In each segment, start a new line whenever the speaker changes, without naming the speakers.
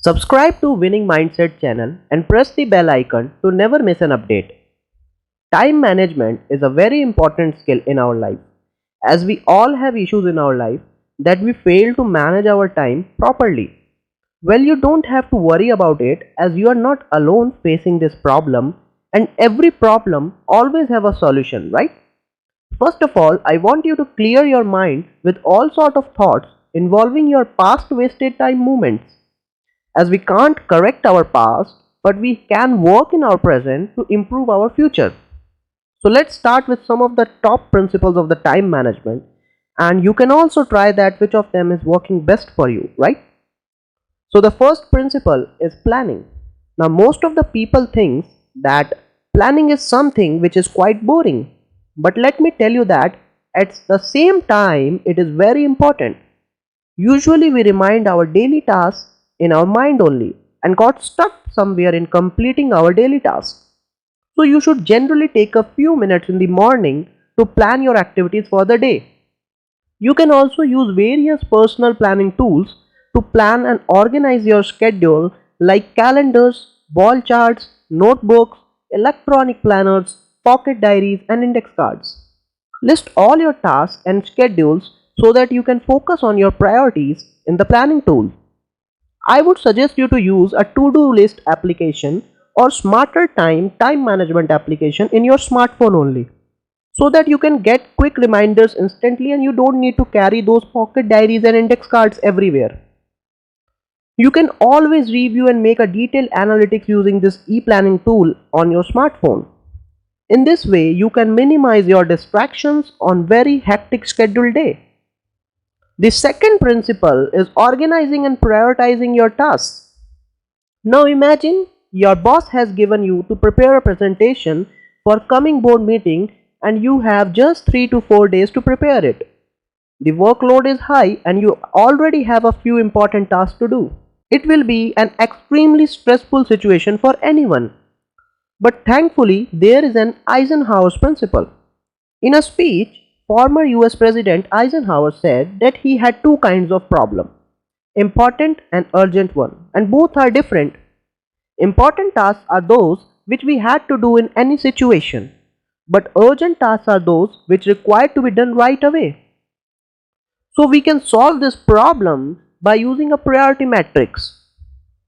Subscribe to Winning Mindset channel and press the bell icon to never miss an update. Time management is a very important skill in our life, as we all have issues in our life that we fail to manage our time properly. Well, you don't have to worry about it, as you are not alone facing this problem, and every problem always have a solution, right? First of all, I want you to clear your mind with all sort of thoughts involving your past wasted time moments, as we can't correct our past, but we can work in our present to improve our future. So let's start with some of the top principles of the time management, and you can also try that which of them is working best for you, right? So the first principle is planning. Now most of the people think that planning is something which is quite boring, but let me tell you that at the same time it is very important. Usually we remind our daily tasks in our mind only and got stuck somewhere in completing our daily tasks. So you should generally take a few minutes in the morning to plan your activities for the day. You can also use various personal planning tools to plan and organize your schedule, like calendars, wall charts, notebooks, electronic planners, pocket diaries, and index cards. List all your tasks and schedules so that you can focus on your priorities in the planning tool. I would suggest you to use a to-do list application or smarter time management application in your smartphone only, so that you can get quick reminders instantly and you don't need to carry those pocket diaries and index cards everywhere. You can always review and make a detailed analytics using this e-planning tool on your smartphone. In this way, you can minimize your distractions on very hectic scheduled day. The second principle is organizing and prioritizing your tasks. Now imagine your boss has given you to prepare a presentation for coming board meeting and you have just 3 to 4 days to prepare it. The workload is high and you already have a few important tasks to do. It will be an extremely stressful situation for anyone. But thankfully, there is an Eisenhower's principle. In a speech, former US President Eisenhower said that he had two kinds of problem, important and urgent one, and both are different. Important tasks are those which we had to do in any situation, but urgent tasks are those which require to be done right away. So we can solve this problem by using a priority matrix.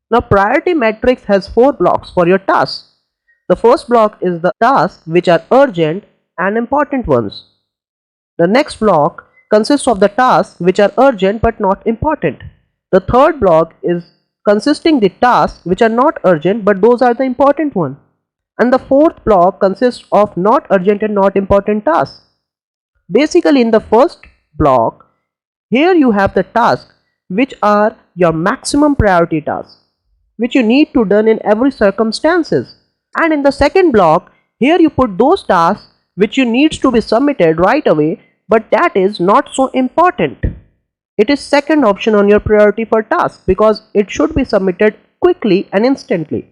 Now priority matrix has 4 blocks for your tasks. The first block is the tasks which are urgent and important ones. The next block consists of the tasks which are urgent but not important. The third block is consisting the tasks which are not urgent but those are the important ones. And the fourth block consists of not urgent and not important tasks. Basically, in the first block, here you have the tasks which are your maximum priority tasks, which you need to done in every circumstances. And in the second block, here you put those tasks which you needs to be submitted right away, but that is not so important. It is second option on your priority for task because it should be submitted quickly and instantly.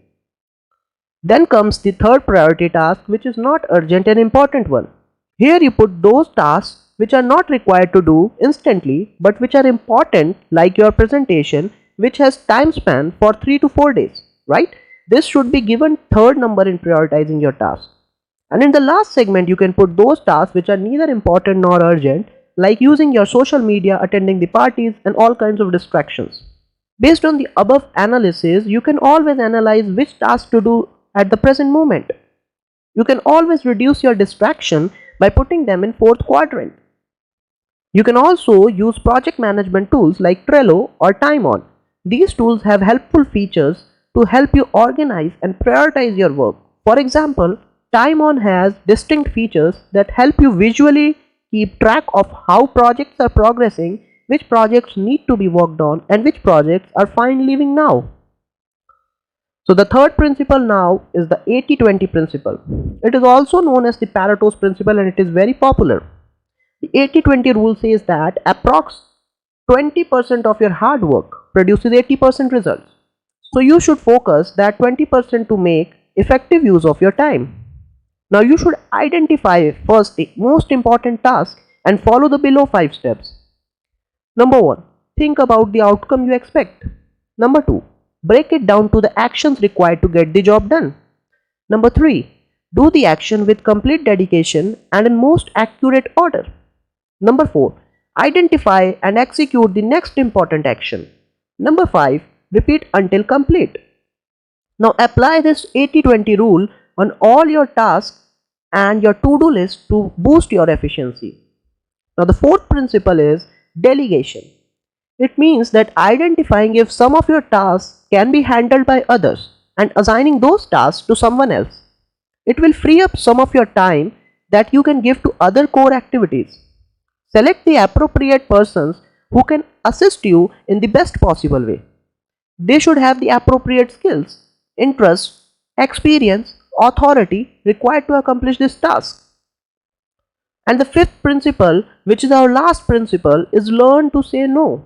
Then comes the third priority task, which is not urgent and important one. Here you put those tasks which are not required to do instantly but which are important, like your presentation, which has time span for 3 to 4 days, right? This should be given third number in prioritizing your task. And in the last segment, you can put those tasks which are neither important nor urgent, like using your social media, attending the parties, and all kinds of distractions. Based on the above analysis, you can always analyze which task to do at the present moment. You can always reduce your distraction by putting them in fourth quadrant. You can also use project management tools like Trello or TimeOn. These tools have helpful features to help you organize and prioritize your work. For example, TimeOn has distinct features that help you visually keep track of how projects are progressing, which projects need to be worked on, and which projects are fine leaving now. So the third principle now is the 80-20 principle. It is also known as the Pareto's principle and it is very popular. The 80-20 rule says that approx 20% of your hard work produces 80% results. So you should focus that 20% to make effective use of your time. Now you should identify first the most important task and follow the below 5 steps. Number 1. Think about the outcome you expect. Number 2. Break it down to the actions required to get the job done. Number 3. Do the action with complete dedication and in most accurate order. Number 4. Identify and execute the next important action. Number 5. Repeat until complete. Now apply this 80-20 rule on all your tasks and your to-do list to boost your efficiency. Now the fourth principle is delegation. It means that identifying if some of your tasks can be handled by others and assigning those tasks to someone else. It will free up some of your time that you can give to other core activities. Select the appropriate persons who can assist you in the best possible way. They should have the appropriate skills, interests, experience, authority required to accomplish this task. And the fifth principle, which is our last principle, is learn to say no.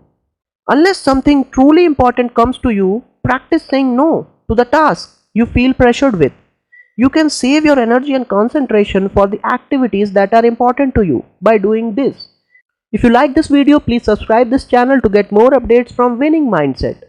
Unless something truly important comes to you, practice saying no to the task you feel pressured with. You can save your energy and concentration for the activities that are important to you by doing this. If you like this video, please subscribe this channel to get more updates from Winning Mindset.